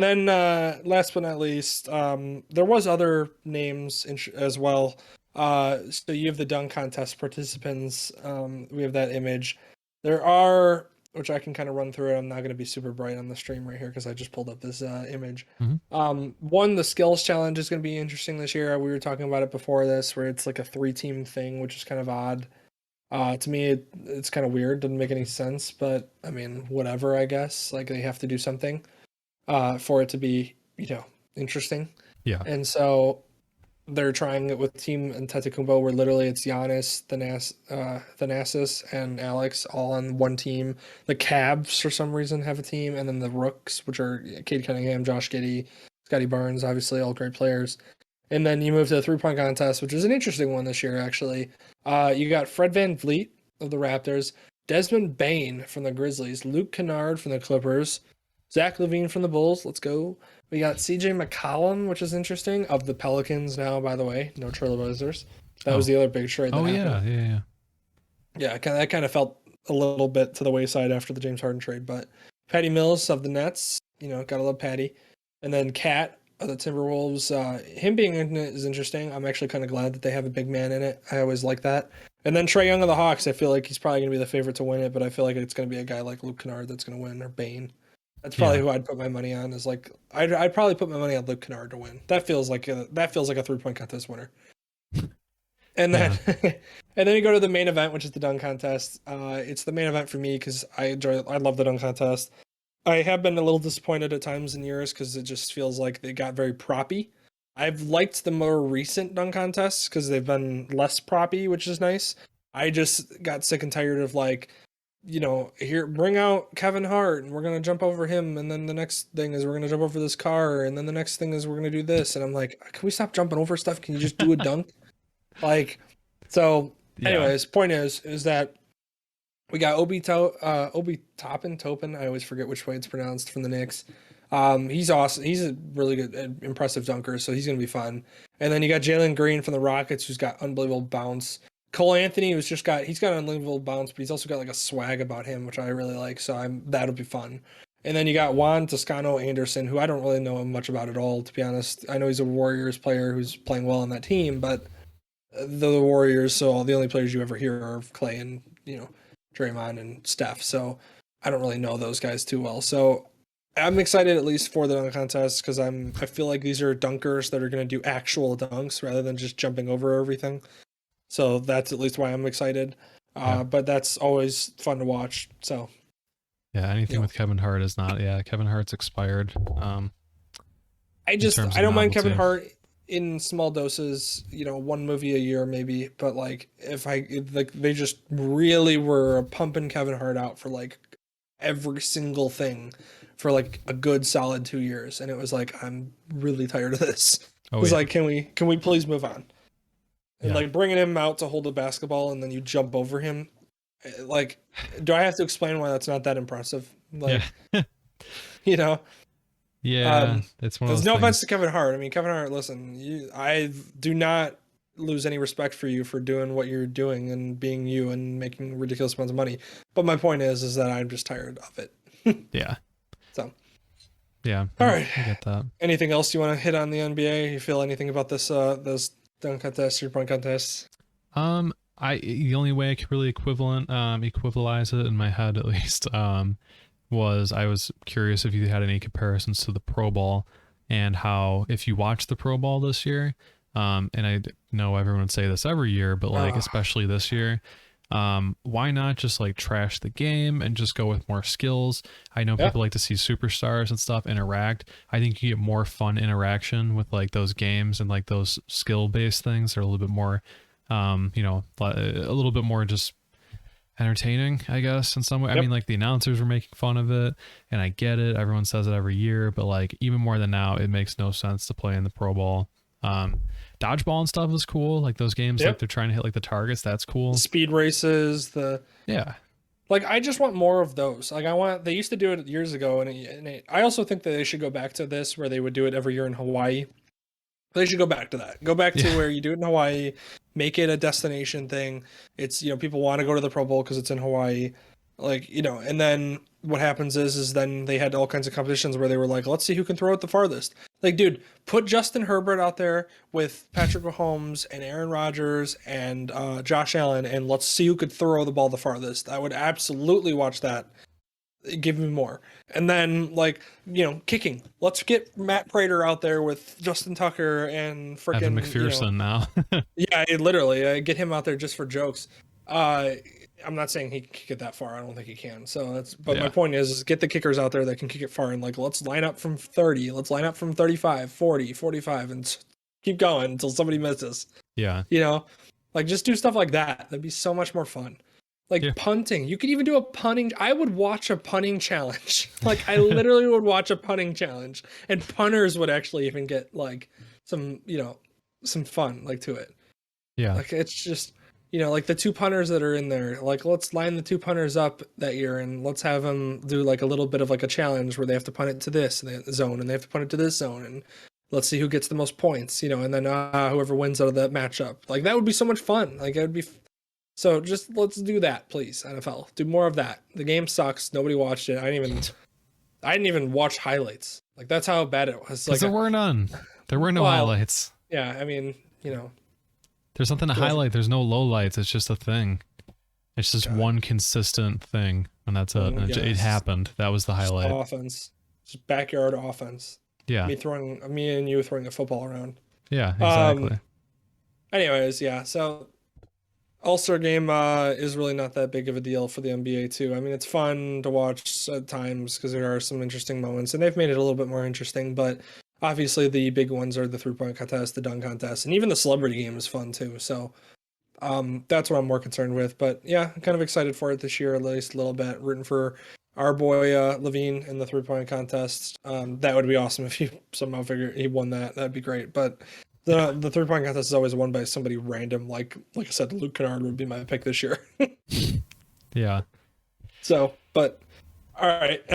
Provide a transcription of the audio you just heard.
Then last but not least, there was other names as well. So you have the dunk contest participants. We have that image. There are, which I can kind of run through. I'm not going to be super bright on the stream right here because I just pulled up this image. Mhm. One, the skills challenge is going to be interesting this year. We were talking about it before this, where it's like a 3-team thing, which is kind of odd. To me, it's kind of weird. Doesn't make any sense, but I mean, whatever, I guess. Like they have to do something for it to be, interesting. Yeah. And so they're trying it with Team Antetokounmpo, where literally it's Giannis, Thanasis, and Alex all on one team. The Cavs, for some reason, have a team, and then the Rooks, which are Cade Cunningham, Josh Giddey, Scotty Barnes, obviously all great players. And then you move to the 3-point contest, which is an interesting one this year, actually. You got Fred VanVleet of the Raptors, Desmond Bain from the Grizzlies, Luke Kennard from the Clippers, Zach LaVine from the Bulls. Let's go. We got CJ McCollum, which is interesting, of the Pelicans now, by the way. No Trailblazers. That was Oh. the other big trade that Oh happened. yeah. Yeah, that kind of felt a little bit to the wayside after the James Harden trade. But Patty Mills of the Nets, gotta love Patty. And then Cat of the Timberwolves. Him being in it is interesting. I'm actually kind of glad that they have a big man in it. I always like that. And then Trae Young of the Hawks. I feel like he's probably going to be the favorite to win it, but I feel like it's going to be a guy like Luke Kennard that's going to win, or Bane. That's probably Yeah. who I'd put my money on. Is like I'd probably put my money on Luke Kennard to win. That feels like a 3-point contest winner. And then Yeah. and then you go to the main event, which is the dunk contest. It's the main event for me because I love the dunk contest. I have been a little disappointed at times in years because it just feels like they got very proppy. I've liked the more recent dunk contests because they've been less proppy, which is nice. I just got sick and tired of here, bring out Kevin Hart and we're gonna jump over him, and then the next thing is we're gonna jump over this car, and then the next thing is we're gonna do this, and I'm like, can we stop jumping over stuff? Can you just do a dunk? Like, so. Yeah. Anyways, point is that we got Obi Toppin. I always forget which way it's pronounced from the Knicks. He's awesome. He's a really good, impressive dunker, so he's gonna be fun. And then you got Jalen Green from the Rockets, who's got unbelievable bounce. Cole Anthony, he's got an unbelievable bounce, but he's also got like a swag about him, which I really like. So that'll be fun. And then you got Juan Toscano Anderson, who I don't really know much about at all, to be honest. I know he's a Warriors player who's playing well on that team, but the Warriors, so the only players you ever hear are Clay and Draymond and Steph. So I don't really know those guys too well. So I'm excited at least for the dunk contest because I feel like these are dunkers that are going to do actual dunks rather than just jumping over everything. So that's at least why I'm excited. Yeah. But that's always fun to watch. So Yeah. Anything with Kevin Hart is not. Yeah. Kevin Hart's expired. I don't mind Kevin Hart in small doses, one movie a year maybe, but if they just really were pumping Kevin Hart out for like every single thing for like a good solid 2 years, and it was like, I'm really tired of this. It's like, can we please move on? And like bringing him out to hold a basketball and then you jump over him, like, do I have to explain why that's not that impressive? Like, Yeah. Yeah, it's one of there's those no things. offense to Kevin Hart. I mean, Kevin Hart, listen, I do not lose any respect for you for doing what you're doing and being you and making ridiculous amounts of money. But my point is that I'm just tired of it. Yeah. So. Yeah. All right. I get that. Anything else you want to hit on the NBA? You feel anything about this? Those dunk contests, 3-point contests? The only way I could really equivalize it in my head at least, was I was curious if you had any comparisons to the Pro Bowl and how, if you watch the Pro Bowl this year, and I know everyone would say this every year, but especially this year, why not just like trash the game and just go with more skills? I know people like to see superstars and stuff interact. I think you get more fun interaction with like those games and like those skill based things. They're a little bit more, a little bit more just entertaining, I guess, in some way. I mean, like the announcers were making fun of it, and I get it. Everyone says it every year, but like even more than now, it makes no sense to play in the Pro Bowl. Dodgeball and stuff is cool. Like those games, like they're trying to hit like the targets. That's cool. The speed races, like I just want more of those. Like they used to do it years ago, and I also think that they should go back to this where they would do it every year in Hawaii. They should go back to that. Go back to where you do it in Hawaii, make it a destination thing. It's, people want to go to the Pro Bowl because it's in Hawaii. Like, and then what happens is then they had all kinds of competitions where they were like, let's see who can throw it the farthest. Like, dude, put Justin Herbert out there with Patrick Mahomes and Aaron Rodgers and Josh Allen, and let's see who could throw the ball the farthest. I would absolutely watch that. Give me more. And then, like, kicking. Let's get Matt Prater out there with Justin Tucker and Evan freaking McPherson now. yeah, literally get him out there just for jokes. I'm not saying he can kick it that far. I don't think he can. So but my Yeah. point is get the kickers out there that can kick it far, and like let's line up from 30, let's line up from 35, 40, 45, and keep going until somebody misses. Yeah. Like just do stuff like that. That'd be so much more fun. Like Yeah. punting, you could even do a punting. I would watch a punting challenge. Like I literally would watch a punting challenge, and punters would actually even get like some some fun like to it. Yeah. Like it's just like the two punters that are in there. Like let's line the two punters up that year, and let's have them do like a little bit of like a challenge where they have to punt it to this zone, and they have to punt it to this zone, and let's see who gets the most points. And then whoever wins out of that matchup. Like that would be so much fun. Like it would be. So just let's do that, please, NFL. Do more of that. The game sucks. Nobody watched it. I didn't even watch highlights. Like that's how bad it was. Like There were none. There were no Well, highlights. yeah, I mean, There's nothing to highlight. There's no lowlights. It's just a thing. It's just God. one consistent thing, and that's it. And it happened. That was the highlight. Offense, just backyard offense. Yeah. Me and you throwing a football around. Yeah. Exactly. Anyways, yeah. So All-Star game is really not that big of a deal for the NBA too. I mean, it's fun to watch at times because there are some interesting moments, and they've made it a little bit more interesting. But obviously, the big ones are the three-point contest, the dunk contest, and even the celebrity game is fun too. So that's what I'm more concerned with. But yeah, I'm kind of excited for it this year, at least a little bit. Rooting for our boy Levine in the three-point contest. That would be awesome if he somehow he won that. That'd be great. But the three-point contest is always won by somebody random. Like I said, Luke Kennard would be my pick this year. Yeah. So, but all right.